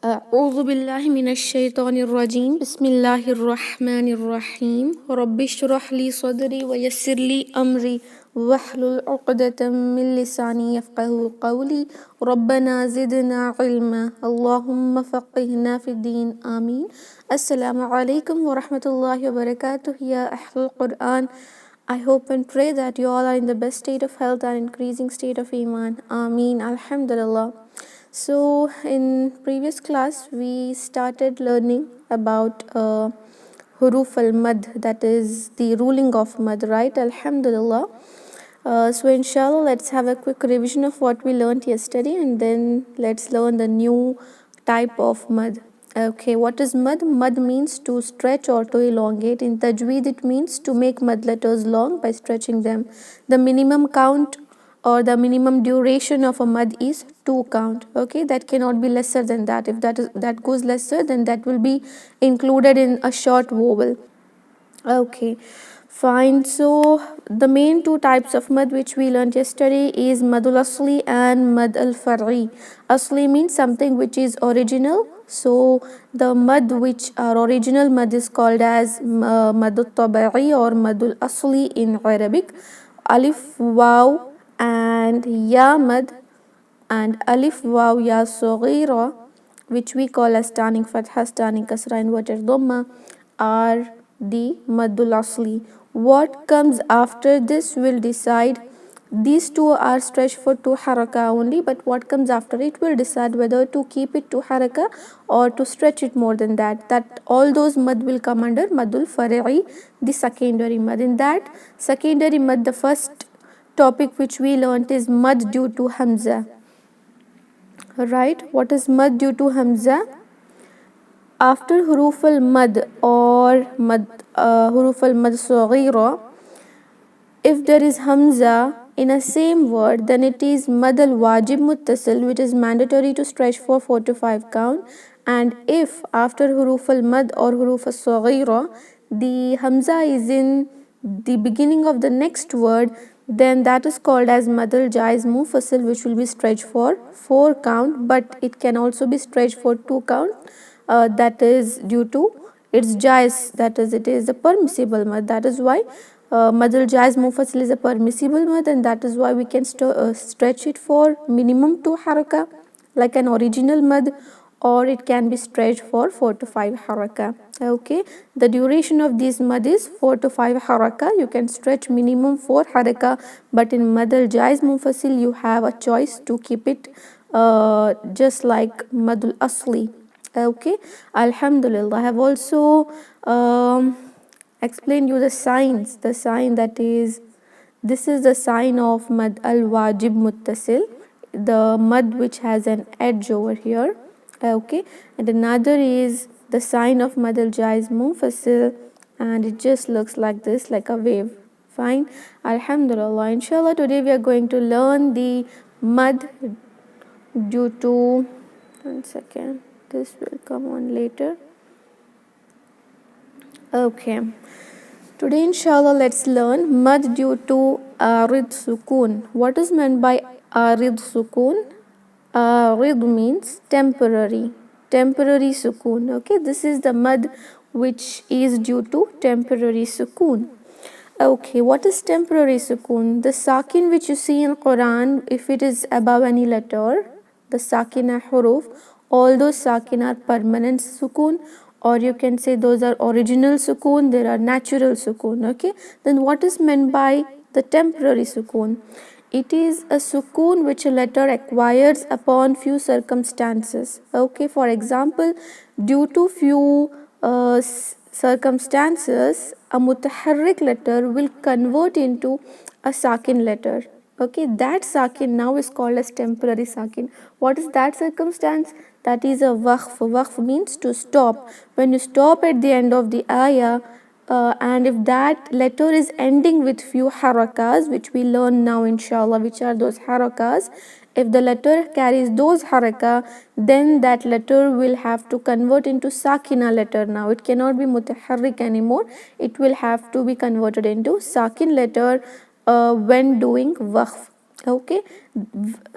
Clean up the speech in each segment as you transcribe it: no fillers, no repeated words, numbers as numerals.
أعوذ بالله من الشيطان الرجيم بسم الله الرحمن الرحيم رب اشرح لي صدري ويسر لي أمري واحلل عقدة من لساني يفقه قولي ربنا زدنا علما اللهم فقهنا في الدين آمين. Assalamu alaikum wa rahmatullahi wa barakatuh. Ya Ahlul Quran, I hope and pray that you all are in the best state of health and increasing state of Iman. Ameen. Alhamdulillah. So in previous class we started learning about huruf al-mad, that is the ruling of mad, right? Alhamdulillah. So inshallah let's have a quick revision of what we learned yesterday and then let's learn the new type of mad. Okay, what is mad? Mad means to stretch or to elongate. In Tajweed it means to make mad letters long by stretching them. The minimum count or the minimum duration of a mad is 2 count. Okay, that cannot be lesser than that. If that goes lesser, then that will be included in a short vowel. Okay, fine. So the main two types of mad which we learned yesterday is madul asli and mad al far'i. Asli means something which is original. So the mad which are original mad is called as madul tabi'i or madul asli in Arabic. Alif, waw and ya mad and alif, waw, ya saghira, which we call as standing fatha, standing kasra, inverted dhamma, are the maddul asli. What comes after this will decide. These two are stretched for 2 haraka only, but what comes after it will decide whether to keep it 2 haraka or to stretch it more than that. That all those mad will come under maddul far'i, the secondary mad. In that secondary mad, the first topic which we learnt is mad due to hamza. Right? What is mad due to hamza? After huruf al-mad or huruf al-mad saghira, if there is hamza in a same word, then it is mad al-wajib muttasil, which is mandatory to stretch for 4 to 5 count. And if after huruf al-mad or huruf al-saghira, the hamza is in the beginning of the next word, then that is called as mad al-jaiz mufasil, which will be stretched for 4 count, but it can also be stretched for 2 count. That is due to its jaiz, that is it is a permissible mad. That is why mad al-jaiz mufasil is a permissible mad, and that is why we can stretch it for minimum 2 haraka like an original mad, or it can be stretched for 4 to 5 haraka. Okay, the duration of this mad is 4 to 5 haraka. You can stretch minimum 4 haraka, but in mad al-jaiz mufasil you have a choice to keep it just like madul asli. Okay, alhamdulillah. I have also explained you the signs. The sign that is, this is the sign of mad al-wajib muttasil, the mad which has an edge over here. Okay, and another is the sign of mad al-jaiz munfasil, and it just looks like this, like a wave. Fine, alhamdulillah. Inshallah today we are going to learn the mad due to, 1 second, this will come on later. Okay, today inshallah let's learn mad due to ARIDH SUKOON. What is meant by ARIDH SUKOON? ARIDH means temporary sukoon. Okay, this is the mad which is due to temporary sukoon. Okay, what is temporary sukoon? The sakin which you see in Quran, if it is above any letter, the sakina huruf, all those sakin are permanent sukoon, or you can say those are original sukoon, there are natural sukoon. Okay, then what is meant by the temporary sukoon? It is a sukoon which a letter acquires upon few circumstances. Okay, for example, due to few circumstances, a mutaharrik letter will convert into a sakin letter. Okay, that sakin now is called as temporary sakin. What is that circumstance? That is a waqf. Waqf means to stop. When you stop at the end of the ayah, and if that letter is ending with few harakas, which we learn now inshallah, which are those harakas, if the letter carries those haraka, then that letter will have to convert into sakina letter. Now it cannot be mutaharrik anymore, it will have to be converted into sakin letter when doing waqf. Okay,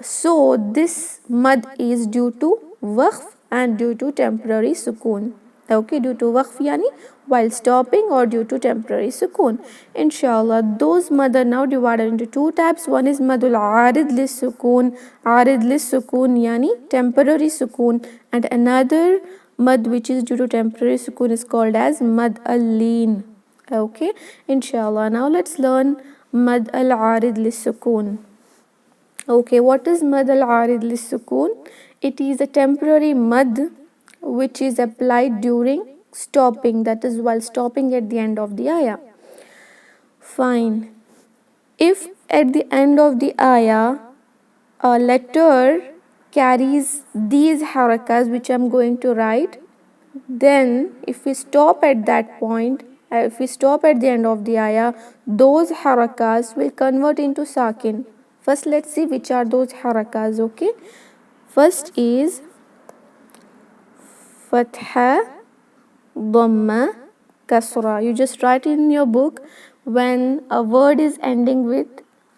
so this mad is due to waqf and due to temporary sukoon. Okay, due to waqf yani while stopping or due to temporary sukoon. Inshallah, those mad are now divided into two types. One is madul arid lis sukoon, yani temporary sukoon, and another mad which is due to temporary sukoon is called as mad al-leen. Okay, inshallah, now let's learn mad al-arid lis sukoon. Okay, what is mad al-arid lis sukoon? It is a temporary mad which is applied during stopping, that is while stopping at the end of the ayah. Fine. If at the end of the ayah a letter carries these harakas which I am going to write, then if we stop at that point, if we stop at the end of the ayah, those harakas will convert into sakin. First let's see which are those harakas. Okay, first is fatha, dhamma, kasra. You just write in your book when a word is ending with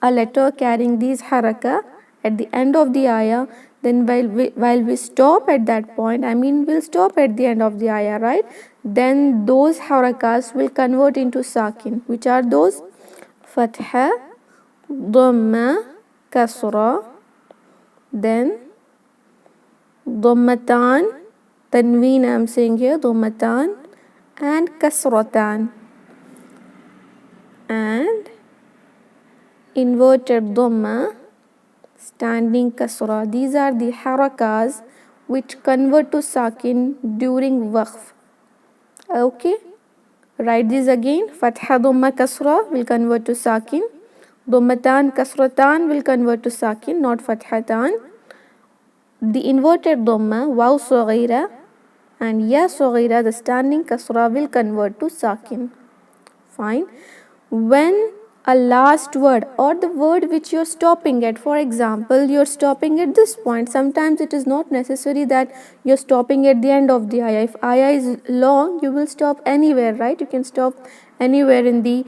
a letter carrying these haraka at the end of the ayah, then while we stop at that point, I mean we'll stop at the end of the ayah, right? Then those harakas will convert into sakin. Which are those? Fatha, dhamma, kasra, then dhammatan, tanween I am saying here, dhammatan, and kasratan, and inverted dhamma, standing kasra. These are the harakas which convert to sakin during waqf. Okay, write this again. Fatha, dhamma, kasra will convert to sakin. Dhammatan, kasratan will convert to sakin, not fathatan. The inverted dhamma, waw saghira, and ya saghira, the standing kasra, will convert to sakin. Fine. When a last word or the word which you're stopping at, for example, you're stopping at this point, sometimes it is not necessary that you're stopping at the end of the ayah. If ayah is long, you will stop anywhere, right? You can stop anywhere in the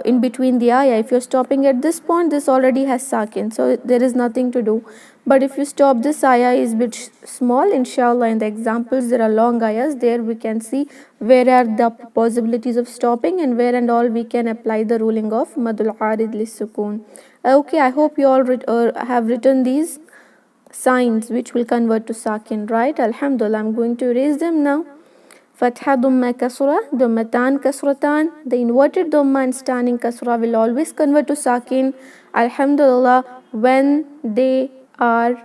in between the ayah. If you're stopping at this point, this already has sakin, so there is nothing to do. But if you stop, this ayah is bit small, inshallah in the examples there are long ayahs, there we can see where are the possibilities of stopping and where and all we can apply the ruling of madul arid lis sukoon. Okay, I hope you all have written these signs which will convert to sakin, right? Alhamdulillah, I'm going to erase them now. Fatha, dhamma, kasra, dhammatan, kasratan. The inverted dhamma and standing kasra will always convert to sakin. Alhamdulillah, when they are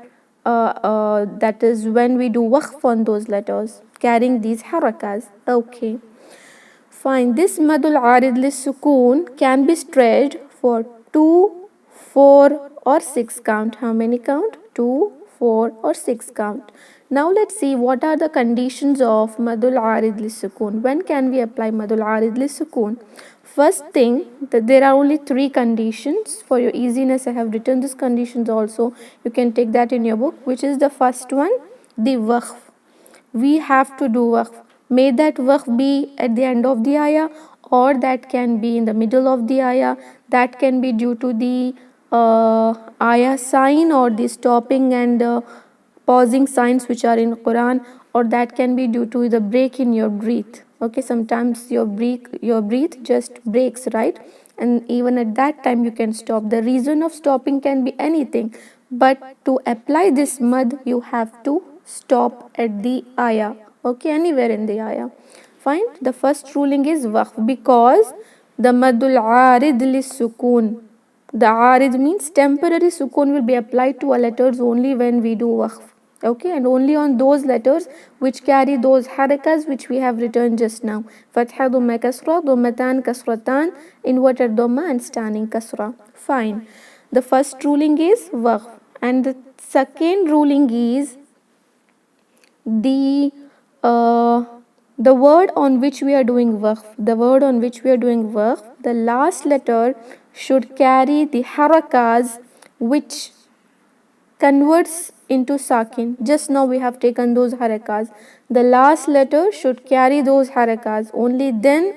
that is when we do waqf on those letters carrying these harakas. Okay, fine. This madul arid lis sukoon can be stretched for 2, 4 or 6 count. How many count? 2, 4 or 6 count. Now let's see what are the conditions of madul arid lis sukoon. When can we apply madul arid lis sukoon? First thing, that there are only 3 conditions. For your easiness, I have written these conditions also. You can take that in your book. Which is the first one? The waqf. We have to do waqf. May that waqf be at the end of the ayah, or that can be in the middle of the ayah. That can be due to the ayah sign or the stopping and pausing signs which are in Quran, or that can be due to the break in your breath. Okay, sometimes your breath just breaks, right? And even at that time you can stop. The reason of stopping can be anything, but to apply this mad you have to stop at the ayah. Okay, anywhere in the ayah. Fine. The first ruling is waqf, because the madul arid lis sukoon. The arid means temporary sukoon will be applied to our letters only when we do waqf. Okay, and only on those letters which carry those harakas which we have written just now. Fatha, dhamma, kasra, dhammatan, kasratan, inverted dhamma and standing kasra. Fine. The first ruling is waqf, and the second ruling is the word on which we are doing waqf. The word on which we are doing waqf, the last letter should carry the harakas which converts into sakin. Just now we have taken those harakas. The last letter should carry those harakas. Only then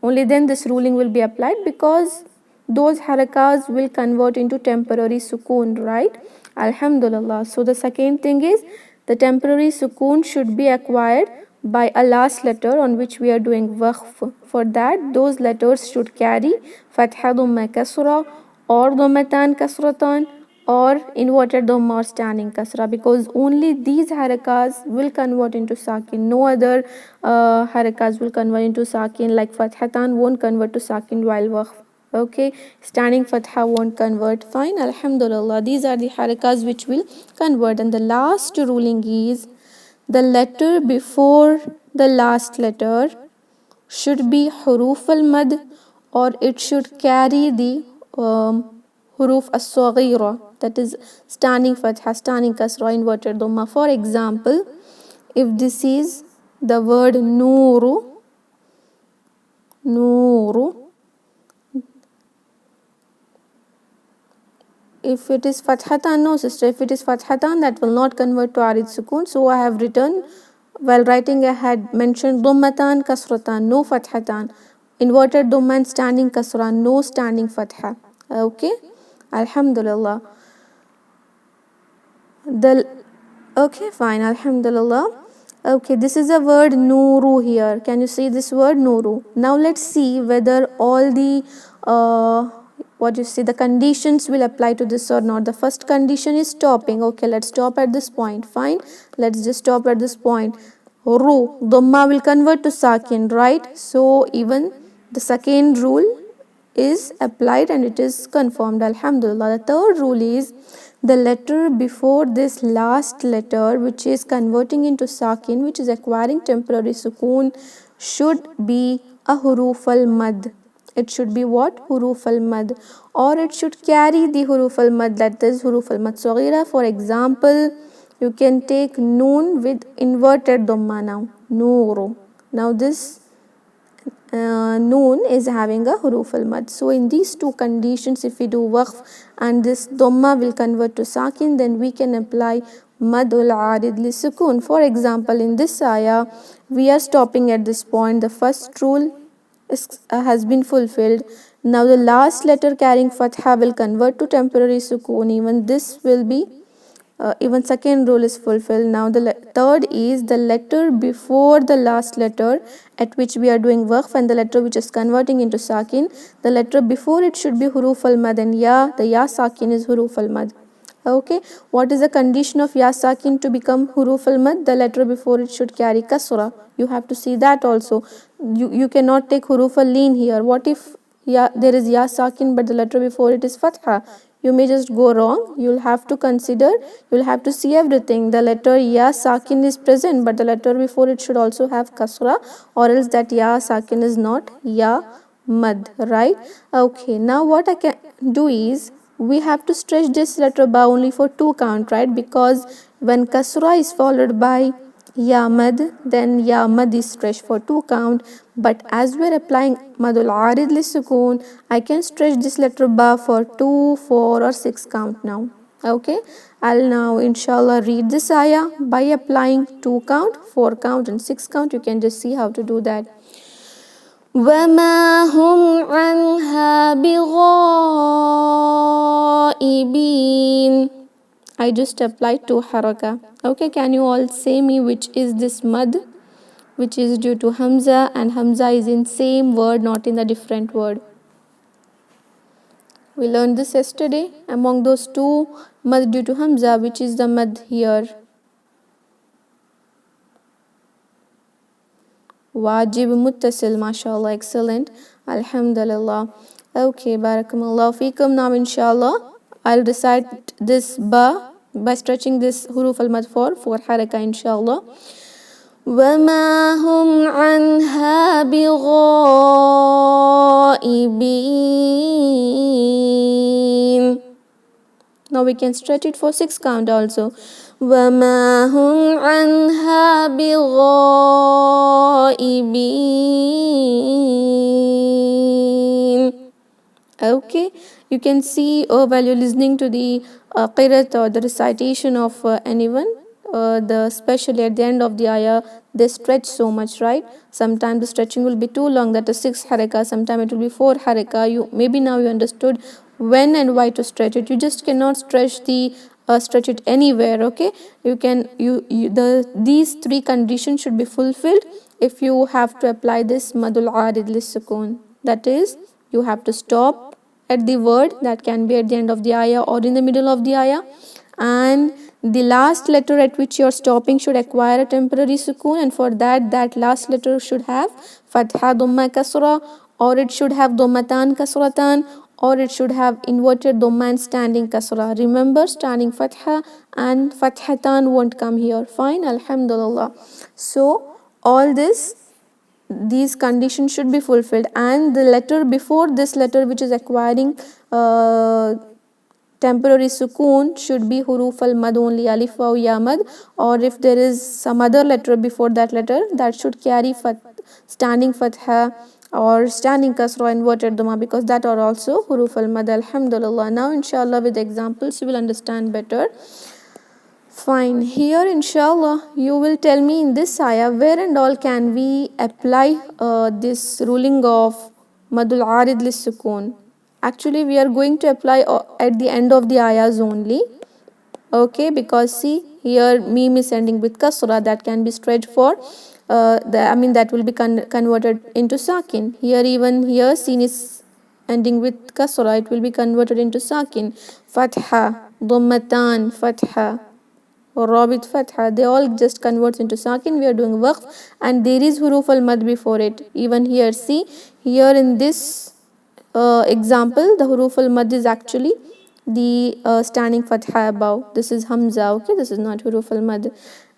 only then this ruling will be applied, because those harakas will convert into temporary sukoon, right? Alhamdulillah. So the second thing is the temporary sukoon should be acquired by a last letter on which we are doing waqf. For that, those letters should carry fatha dhamma kasra or dhammatan kasratan or inverted dhamma or standing kasra, because only these harakas will convert into sakin. No other harakas will convert into sakin, like fathatan won't convert to sakin while waqf. Okay, standing fatha won't convert. Fine, alhamdulillah. These are the harakas which will convert. And the last ruling is the letter before the last letter should be huruf al-mad, or it should carry the huruf as-saghira, that is standing fatha, standing kasra, inverted dhamma. For example, if this is the word nuru, nuru, if it is fathatan, no sister, if it is fathatan, that will not convert to arid sukoon. So I have written, while writing I had mentioned dhammatan kasratan, no fathatan, inverted dhamma and standing kasra, no standing fatha. Okay, alhamdulillah. Okay, fine, alhamdulillah. Okay, this is a word nuru here. Can you see this word nuru? Now let's see whether all the the conditions will apply to this or not. The first condition is stopping. Okay, let's stop at this point. Fine, let's just stop at this point. Ru, dhamma will convert to sakin, right? So even the second rule is applied and it is confirmed, alhamdulillah. The third rule is the letter before this last letter, which is converting into sakin, which is acquiring temporary sukoon, should be a huruf al-mad. It should be what? Huruf al-mad, or it should carry the huruf al-mad, that is huruf al-mad saghira. For example, you can take noon with inverted dhamma now, nuru. Now this noon is having a huruf al-mad. So in these two conditions, if we do waqf and this dhamma will convert to sakin, then we can apply madul arid li sukoon. For example, in this ayah, we are stopping at this point. The first rule has been fulfilled. Now the last letter carrying fatha will convert to temporary sukoon. Even this will be even second rule is fulfilled. Now the third is the letter before the last letter at which we are doing waqf and the letter which is converting into sakin. The letter before it should be huruf al-mad, and the ya sakin is huruf al-mad. Okay, what is the condition of ya sakin to become huruf al-mad? The letter before it should carry kasra. You have to see that also. You cannot take huruf al-LEEN here. What if there is ya sakin but the letter before it is fatha? You may just go wrong. You'll have to consider, you'll have to see everything. The letter ya sakin is present, but the letter before it should also have kasra, or else that ya sakin is not ya mad, right? Okay, now what I can do is, we have to stretch this letter ba only for 2 count, right? Because when kasra is followed by ya mad, then ya mad is stretched for 2 count. But as we are applying madul arid li sukoon, I can stretch this letter ba for 2, 4 or 6 count now. Okay, I'll now inshallah read this ayah by applying 2 count, 4 count and 6 count. You can just see how to do that. وَمَا هُمْ عَنْهَا بِغَائِبِينَ. I just applied 2 haraka. Okay, can you all say me which is this mad, which is due to hamza, and hamza is in same word, not in a different word. We learned this yesterday. Among those 2 mad due to hamza, which is the mad here? Wajib muttasil, mashallah, excellent, alhamdulillah. Okay, barakallahu feekum. Now inshallah I'll recite this ba by stretching this huruf al-mad for 4 haraka inshallah. وَمَا هُمْ عَنْهَا بِغَائِبِينَ. Now we can stretch it for 6 count also. وَمَا هُمْ عَنْهَا بِغَائِبِينَ. Okay, you can see while you're listening to the qirat or the recitation of anyone, especially at the end of the ayah, they stretch so much, right? Sometimes the stretching will be too long, that is 6 haraka, sometimes it will be 4 haraka. Maybe now you understood when and why to stretch it. You just cannot stretch the stretch it anywhere. Okay, you can these three conditions should be fulfilled if you have to apply this madul arid lis-sukun. That is, you have to stop at the word, that can be at the end of the ayah or in the middle of the ayah, and the last letter at which you are stopping should acquire a temporary sukoon, and for that last letter should have fatha, dhamma, kasra, or it should have dhammatan, kasratan, or it should have inverted dhamma and standing kasra. Remember, standing fatha and fathatan won't come here. Fine, alhamdulillah. So all these conditions should be fulfilled, and the letter before this letter which is acquiring temporary sukoon should be huruf al mad only, alif, waw, ya, mad, or if there is some other letter before that letter, that should carry standing fatha or standing kasra, inverted dhamma, because that are also huruf al mad. Alhamdulillah. Now inshallah with examples you will understand better. Fine, here inshallah you will tell me in this ayah where and all can we apply this ruling of madul arid lis sukoon. Actually we are going to apply at the end of the ayahs only. Okay, because see here meme is ending with kasra, that can be stretched for that will be converted into sakin. Here even here sin is ending with kasra, it will be converted into sakin. Fatha, dhammatan, fatha, Rabit fatha, they all just converts into sakin. We are doing waqf, and there is huruf al mad before it. Even here, see here in this example, the huruf al mad is actually the standing fatha above. This is hamza. Okay, this is not huruf al mad.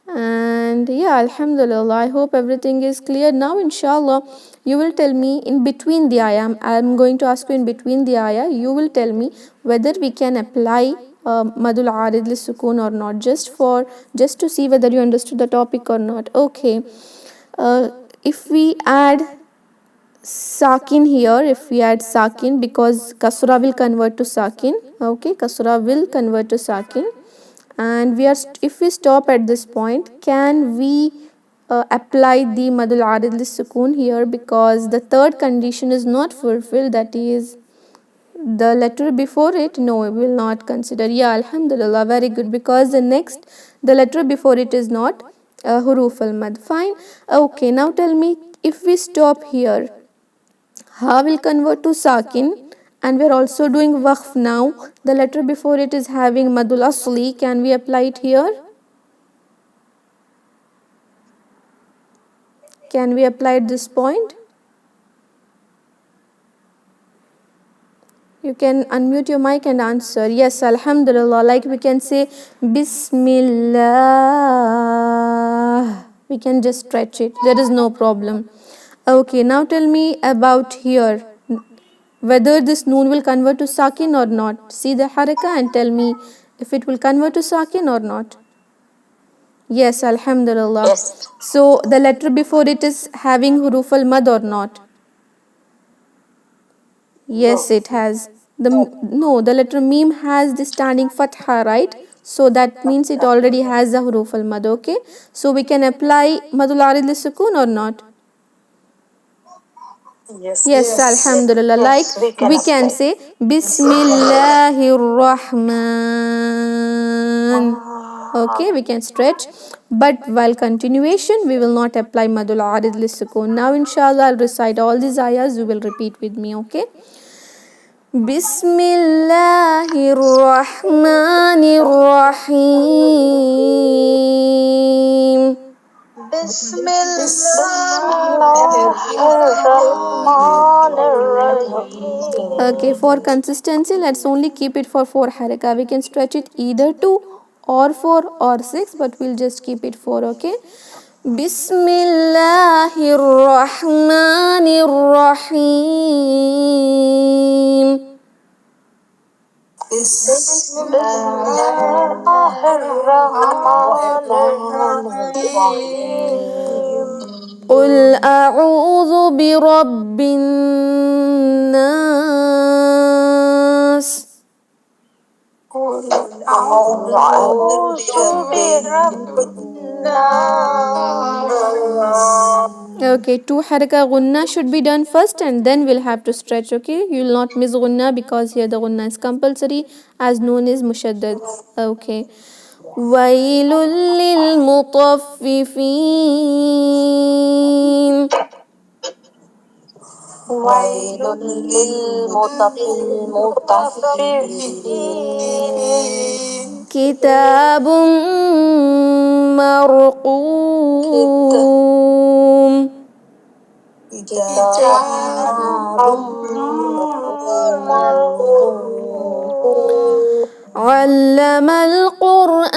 And yeah, alhamdulillah, I hope everything is clear. Now inshallah you will tell me in between the ayah, I'm going to ask you in between the ayah, you will tell me whether we can apply madul arid lis sukoon or not, just to see whether you understood the topic or not. Okay, if we add sakin here, if we add sakin, because kasra will convert to sakin. Okay, kasra will convert to sakin, and we are if we stop at this point, can we apply the madul arid lis sukoon here, because the third condition is not fulfilled, that is the letter before it. No, we will not consider. Yeah, alhamdulillah, very good, because the letter before it is not huruf al mad. Fine. Okay, now tell me, if we stop here, ha will convert to sakin, and we are also doing waqf now. The letter before it is having madul asli. Can we apply it here? Can we apply at this point? You can unmute your mic and answer. Yes, alhamdulillah. Like we can say Bismillah. We can just stretch it. There is no problem. Okay, now tell me about here, whether this noon will convert to sakin or not. See the haraka and tell me if it will convert to sakin or not. Yes, alhamdulillah. Yes. So the letter before it is having huruf al mad or not? Yes, it has. The letter meme has the standing fatha, right? So that means it already has the huruf al mad. Okay, so we can apply madul arid lis sukoon or not? Yes, alhamdulillah. Like we can say Bismillahir Rahman. Okay, we can stretch, but while continuation we will not apply madul arid lis sukoon. Now inshallah I'll recite all these ayahs, you will repeat with me. Okay, Bismillahir Rahmanir Rahim. Okay, for consistency, let's only keep it for 4 haraka. We can stretch it either 2 or 4 or 6, but we'll just keep it 4. Okay, Bismillahir Rahmanir Rahim. قل أعوذ برب الناس. Okay, 2 haraka gunna should be done first and then we'll have to stretch. Okay, you will not miss gunna because here the gunna is compulsory as known as mushaddad. Okay. ويل للمطففين ويل للمطففين كتاب مرقوم كتاب مرقوم علم القرآن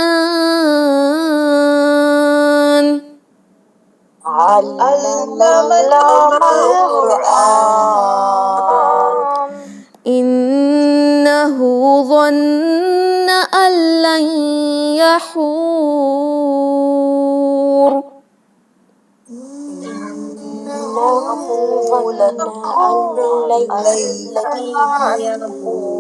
علم القرآن إنه ظن أن لن يحور إنه ظن أن لن يحور.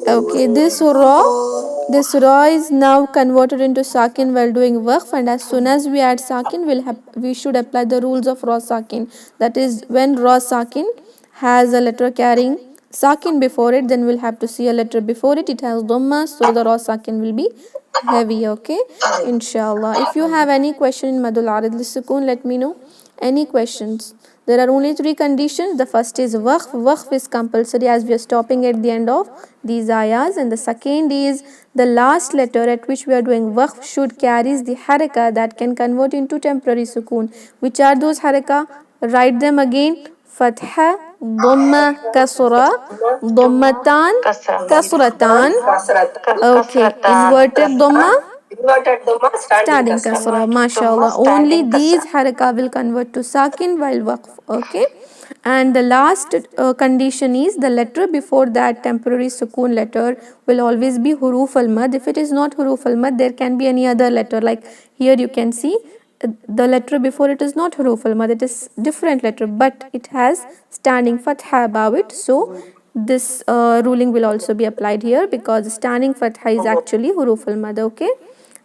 Okay, this surah is now converted into sakin while doing waqf, and as soon as we add sakin, we should apply the rules of raw sakin. That is, when raw sakin has a letter carrying sakin before it, then we'll have to see a letter before it. It has dhamma, so the raw sakin will be heavy. Okay, inshallah. If you have any question in madul arid lisukun, let me know. Any questions? There are only 3 conditions. The first is waqf. Waqf is compulsory as we are stopping at the end of these ayahs. And the second is the last letter at which we are doing waqf should carries the haraka that can convert into temporary sukoon. Which are those haraka? Write them again. Fatha, dhamma, kasra, dhammatan, kasratan. Okay, inverted dhamma, standing kasra, mashallah. Only these haraka will convert to sakin while waqf. Okay, and the last condition is the letter before that temporary sukoon letter will always be huruf al mad. If it is not huruf al mad, there can be any other letter. Like here you can see the letter before it is not huruf al mad, it is different letter, but it has standing fatha above it. So this ruling will also be applied here because standing fatha is actually huruf al mad. Okay,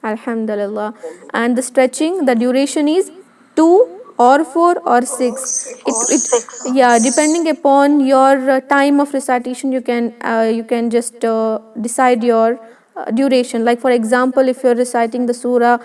alhamdulillah. And the stretching, the duration is 2 or 4 or 6. It yeah, depending upon your time of recitation, you can just decide your duration. Like for example, if you're reciting the surah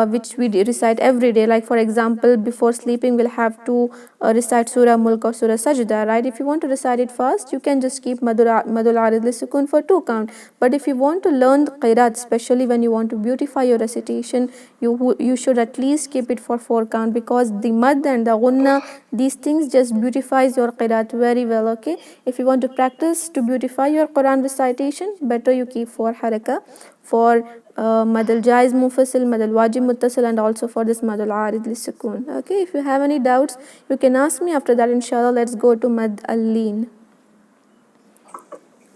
which we recite every day, like for example before sleeping we'll have to recite surah mulk or surah sajda, right? If you want to recite it fast, you can just keep madul arid lisukun for 2 count. But if you want to learn the qira'at, especially when you want to beautify your recitation, you should at least keep it for 4 count, because the mad and the gunna, these things just beautifies your qira'at very well. Okay, if you want to practice to beautify your Quran recitation, better you keep 4 haraka for mad al jaiz mufasil, mad al wajib muttasil, and also for this mad al arid lisukun. Okay, if you have any doubts you can ask me. After that, inshallah, let's go to mad al leen.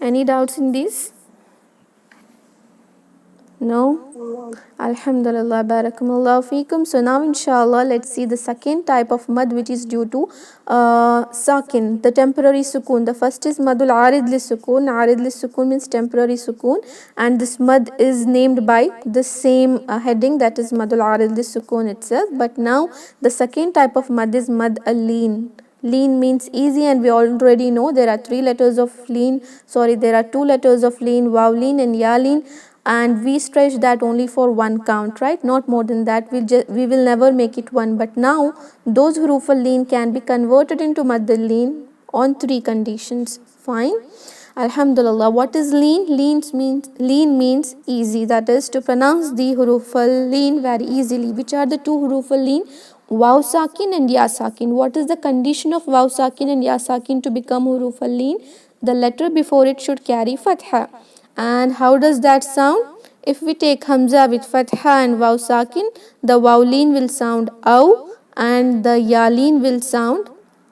Any doubts in this? No? Alhamdulillah, barakallahu feekum. So now inshallah let's see the second type of mad which is due to sakin, the temporary sukoon. The first is madul arid li sukoon. Arid li sukoon means temporary sukoon, and this mad is named by the same heading, that is madul arid li sukoon itself. But now the second type of mad is mad al leen. Leen means easy, and we already know there are 3 letters of leen. There are 2 letters of leen, waw leen and ya leen, and we stretch that only for 1 count, right? Not more than that. We will never make it 1. But now those huruf al leen can be converted into mad al leen on 3 conditions. Fine. Alhamdulillah. What is leen? Leen means easy. That is to pronounce the huruf al leen very easily. Which are the 2 huruf al leen? Waw sakin and ya sakin. What is the condition of waw sakin and ya sakin to become huruf al leen? The letter before it should carry fatha. And how does that sound? If we take hamza with fatha and waw sakin, the waw leen will sound aw and the ya leen will sound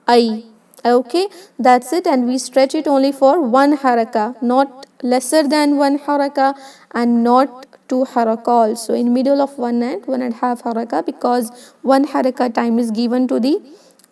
ay. Okay, that's it, and we stretch it only for 1 haraka, not lesser than 1 haraka and not 2 haraka also. In middle of 1 and 1.5 haraka, because 1 haraka time is given to the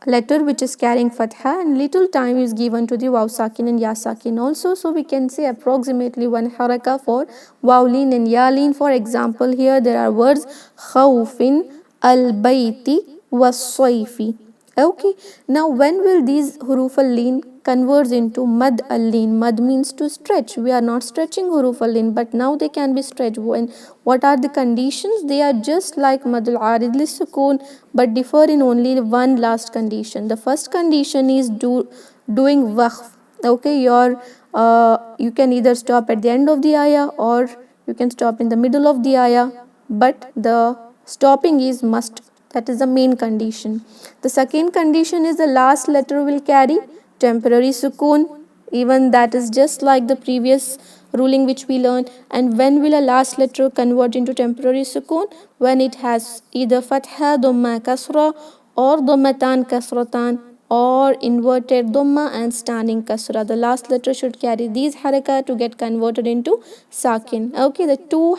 letter which is carrying fatha and little time is given to the waw sakin and ya sakin also. So we can say approximately 1 haraka for waw leen and ya leen. For example, here there are words khawfin, al bayti, was sayfi. Okay, now when will these huruf al-leen converge into mad al-leen? Mad means to stretch. We are not stretching huruf al-leen, but now they can be stretched. When what are the conditions? They are just like mad al-arid li-sukoon, but differ in only one last condition. The first condition is doing waqf. Okay, you can either stop at the end of the ayah or you can stop in the middle of the ayah, but the stopping is must. That is the main condition. The second condition is the last letter will carry temporary sukoon. Even that is just like the previous ruling which we learned. And when will a last letter convert into temporary sukoon? When it has either fatha, dhamma, kasra, or dhammatan, kasratan, or inverted dhamma and standing kasra. The last letter should carry these haraka to get converted into sakin. Okay, the two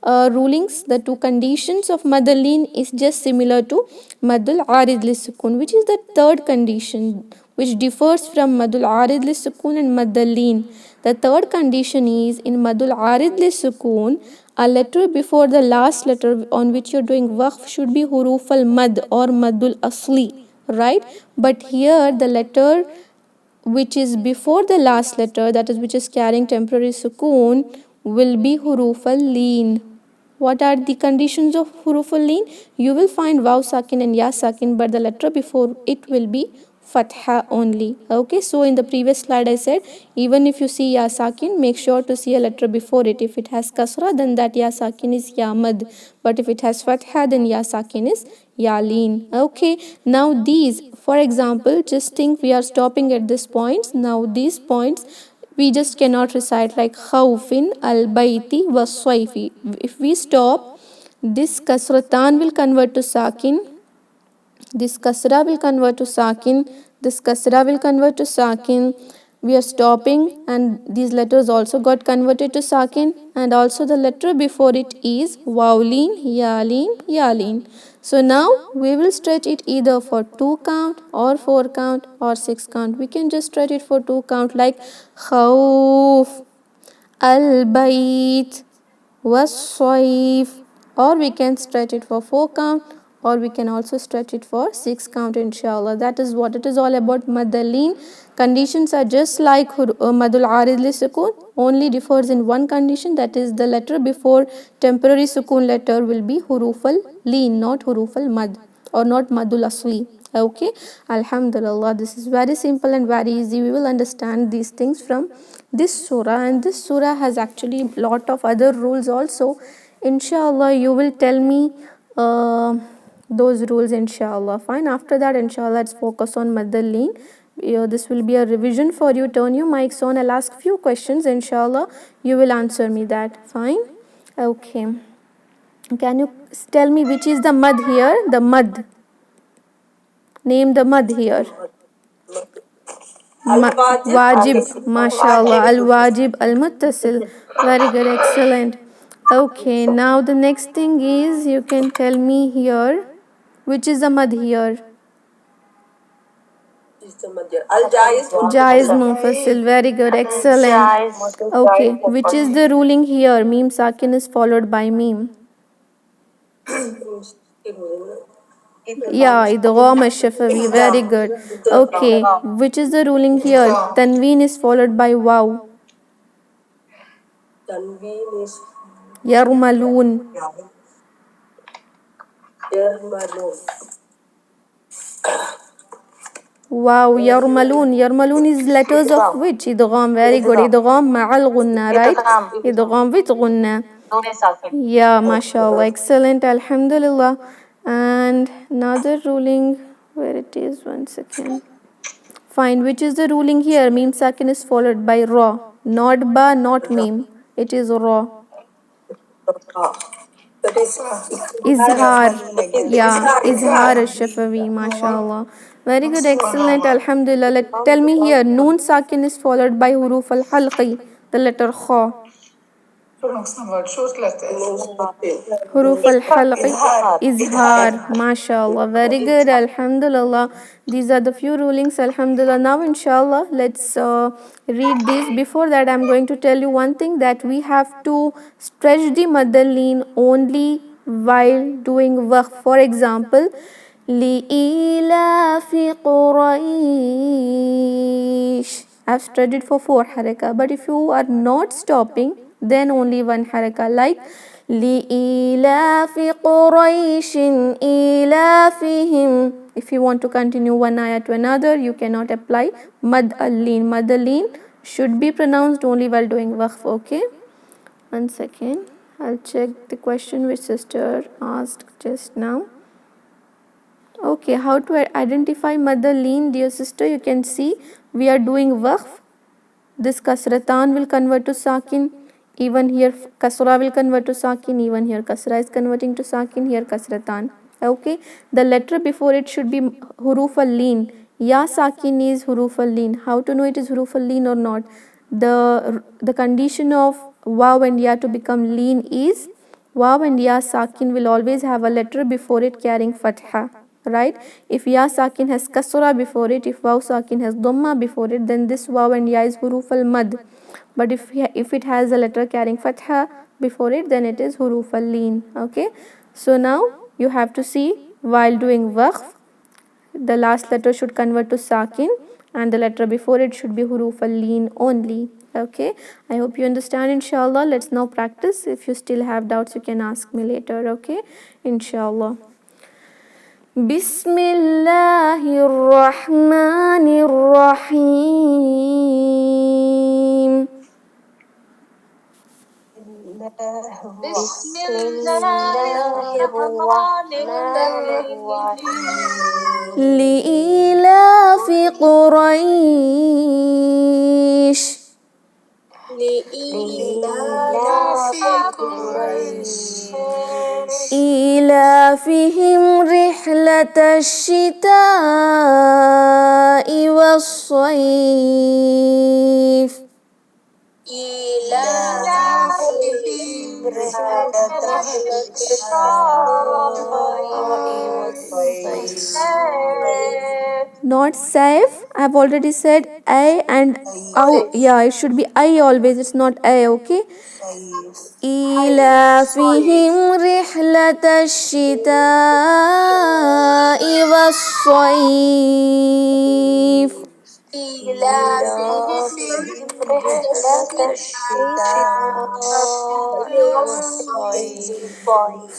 rulings, the two conditions of mad al-leen is just similar to mad al-arid li-sukun, which is the third condition which differs from mad al-arid li-sukun and mad al-leen. The third condition is in mad al-arid li-sukun, a letter before the last letter on which you're doing waqf should be huruf al-mad or madul asli, right? But here the letter which is before the last letter, that is which is carrying temporary sukoon, will be huruf al-leen. What are the conditions of huruf al-leen? You will find waw sakin and ya sakin, but the letter before it will be fatha only. Okay, so in the previous slide I said even if you see ya sakin, make sure to see a letter before it. If it has kasra, then that ya sakin is ya mad, but if it has fatha, then ya sakin is ya leen. Okay, now these, for example, just think we are stopping at this points. Now these points we just cannot recite like khawfin al-bayti was-swaifi. If we stop, this kasratan will convert to sakin, this kasra will convert to sakin, this kasra will convert to sakin. We are stopping and these letters also got converted to sakin, and also the letter before it is wawleen, yaleen, yaleen. So now we will stretch it either for 2 count or 4 count or 6 count. We can just stretch it for 2 count like khawf, al-bayt, was-soif, or we can stretch it for 4 count, or we can also stretch it for 6 count, inshallah. That is what it is all about. Mad al-leen conditions are just like madul arid li sukun, only differs in one condition, that is the letter before temporary sukun letter will be huruf al-leen, not huruf al-mad or not madul asli. Okay, alhamdulillah, this is very simple and very easy. We will understand these things from this surah, and this surah has actually lot of other rules also. Inshallah, you will tell me those rules, inshallah. Fine, after that, inshallah, let's focus on mad al-leen. This will be a revision for you. Turn your mics on. I'll ask few questions, inshallah. You will answer me that. Fine. Okay, can you tell me which is the mad here? The mad, name the mad here. Wajib, mashallah, al-wajib, al-muttasil. Very good, excellent. Okay, now the next thing is you can tell me here which is the mad here. Jaiz munfasil, very good, excellent. Okay, which is the ruling here? Meme sakin is followed by meme. Yeah, idgham ash-shafawi, very good. Okay, which is the ruling here? Tanween is followed by waw. Yarmaloon. Wow, yarmaloon. Yarmaloon is letters of which? Idgham, very good. Idgham ma'al gunna, right? Idgham with gunna. Yeah, mashallah, excellent, alhamdulillah. And another ruling, where it is, one second. Fine, which is the ruling here? Meme sakin is followed by ra, not ba, not meme. It is ra. Izhar, yeah, Izhar al-Shafawi, mashallah. Very good, excellent, alhamdulillah. Tell me here, Noon sakin is followed by huruf al-halqi, the letter kha. Huruf al-halqi, izhar, mashallah. Very good, alhamdulillah. These are the few rulings, alhamdulillah. Now, inshallah, let's read this. Before that, I'm going to tell you one thing, that we have to stretch the mad al-leen only while doing waqf. For example, لإيلاف قريش. I've studied for 4 haraka, but if you are not stopping, then only 1 haraka, like لإيلاف قريش إيلافهم. If you want to continue one ayah to another, you cannot apply mad al-leen. Mad al-leen should be pronounced only while doing waqf. Okay, 1 second, I'll check the question which sister asked just now. Okay, how to identify mad al-leen, dear sister? You can see we are doing waqf. This kasratan will convert to sakin. Even here kasra will convert to sakin. Even here kasra is converting to sakin. Here kasratan. Okay, the letter before it should be huruf al-leen. Ya sakin is huruf al-leen. How to know it is huruf al-leen or not? The condition of waw and ya to become leen is waw and ya sakin will always have a letter before it carrying fatha. Right? If ya sakin has kasra before it, if waw sakin has dhamma before it, then this waw and ya is huruf al mad. But if it has a letter carrying fatha before it, then it is huruf al leen. Okay, so now you have to see while doing waqf, the last letter should convert to sakin and the letter before it should be huruf al leen only. Okay, I hope you understand, inshallah. Let's now practice. If you still have doubts, you can ask me later. Okay, inshallah. بسم الله الرحمن الرحيم. بسم الله الرحمن الرحيم. لإيلاف قريش. لإيلاف قريش إيلافهم رحلة الشتاء والصيف. إيلافهم رحلة الشتاء والصيف. Not safe. I have already said I and ow. Yeah, it should be I always. It's not I. Okay. إيلافهم رحلة الشتاء والصيف. إيلافهم رحلة الشتاء والصيف.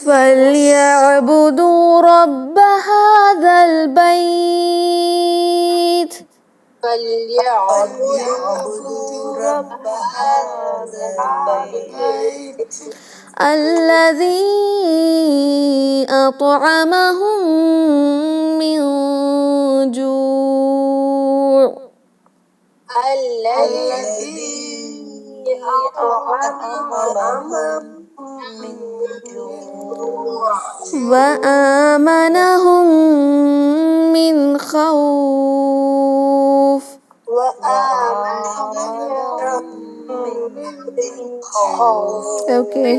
فليعبدوا رب هذا البيت. فليعبدوا رب هذا البيت الذي أطعمهم من جوع. الذي أطعمهم من جوع وآمنهم من خوف. وآمنهم من خوف. Okay,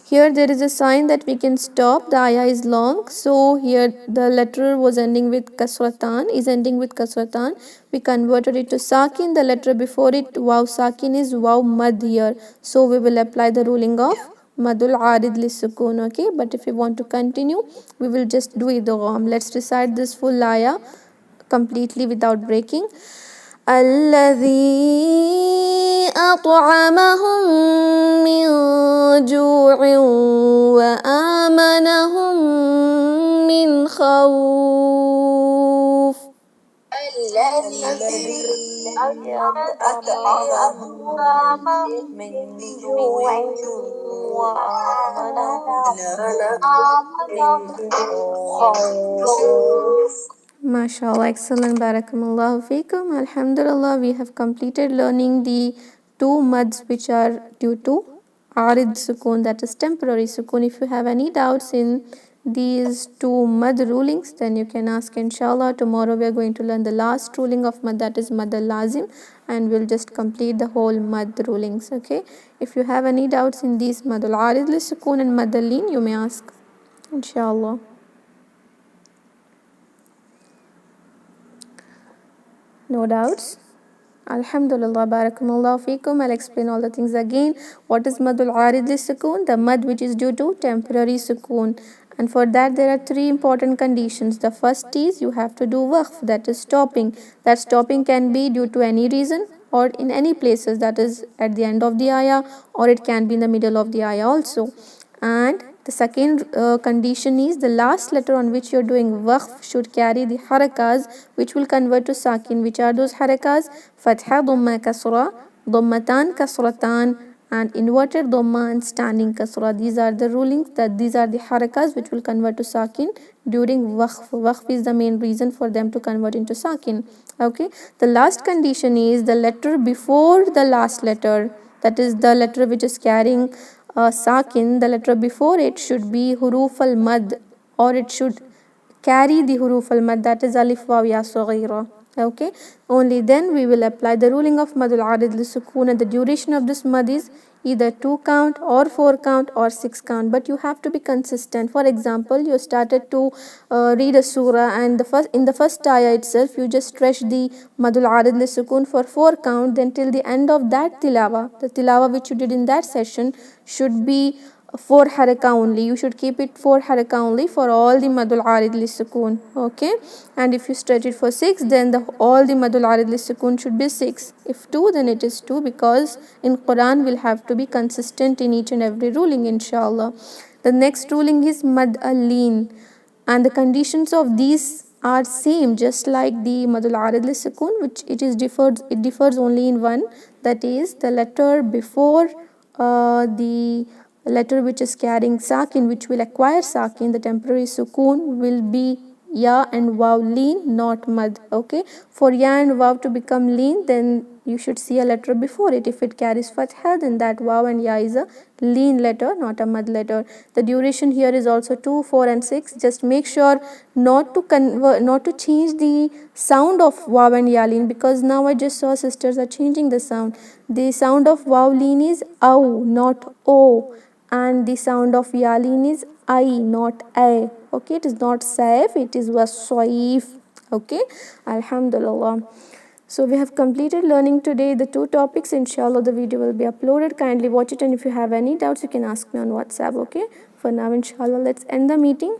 here there is a sign that we can stop. The ayah is long, so here the letter was ending with kasratan, is ending with kasratan. We converted it to sakin. The letter before it, waw sakin, is waw mad here. So we will apply the ruling of madul arid li sukoon. Okay, but if you want to continue, we will just do idgham. Let's recite this full ayah completely without breaking. الذي أطعمهم من جوع وآمنهم من خوف. الذي أطعمهم من جوع وآمنهم من خوف. MashaAllah, excellent. Barakallahu feekum. Alhamdulillah, we have completed learning the 2 mads which are due to arid sukoon, that is temporary sukoon. If you have any doubts in these 2 mad rulings, then you can ask, inshallah. Tomorrow we are going to learn the last ruling of mad, that is mad al-lazim, and we'll just complete the whole mad rulings. Okay, if you have any doubts in these mad al-arid li sukoon and mad al-leen, you may ask, inshallah. No doubts? Alhamdulillah, barakallahu feekum. I'll explain all the things again. What is madul arid li sukoon? The mad which is due to temporary sukoon. And for that, there are three important conditions. The first is you have to do waqf, that is stopping. That stopping can be due to any reason or in any places, that is at the end of the ayah, or it can be in the middle of the ayah also. And the second condition is the last letter on which you're doing waqf should carry the harakas which will convert to sakin. Which are those harakas? Fatha, dhamma, kasra, dhammatan, kasratan, and inverted dhamma and standing kasra. These are the rulings, that these are the harakas which will convert to sakin during waqf. Waqf is the main reason for them to convert into sakin. Okay. The last condition is the letter before the last letter, that is the letter which is carrying sakin, the letter before it should be huruf al mad, or it should carry the huruf al mad, that is alif waw ya saghira. Okay, only then we will apply the ruling of madul arid li sukoon, and the duration of this mad is either 2 count or 4 count or 6 count, but you have to be consistent. For example, you started to read a surah, and in the first ayah itself you just stretch the madul arid li sukoon for 4 count, then till the end of that tilawa, the tilawa which you did in that session should be 4 haraka only. You should keep it 4 haraka only for all the madul arid li sukoon. Okay, and if you stretch it for 6, then all the madul arid li sukoon should be 6. If 2, then it is 2, because in Quran we'll have to be consistent in each and every ruling, inshallah. The next ruling is mad al-leen, and the conditions of these are same just like the madul arid li sukoon, which it differs only in one, that is the letter before the letter which is carrying sakin, which will acquire sakin, the temporary sukoon will be ya and waw leen, not mad. Okay, for ya and waw to become leen, then you should see a letter before it. If it carries fatha, then that waw and ya is a leen letter, not a mad letter. The duration here is also 2, 4 and 6. Just make sure not to change the sound of waw and ya leen, because now I just saw sisters are changing the sound. The sound of waw leen is aw, not o, and the sound of ya leen is I, not a. Okay, it is not saif, it is wasaif. Okay, alhamdulillah. So we have completed learning today the 2 topics. Inshallah the video will be uploaded. Kindly watch it, and if you have any doubts you can ask me on WhatsApp. Okay, for now inshallah let's end the meeting.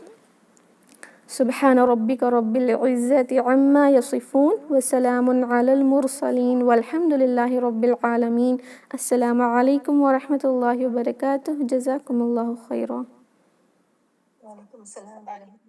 سبحان ربك رب العزة عما يصفون وسلام على المرسلين والحمد لله رب العالمين. السلام عليكم ورحمة الله وبركاته. جزاكم الله خيرا. وعليكم السلام ورحمة الله.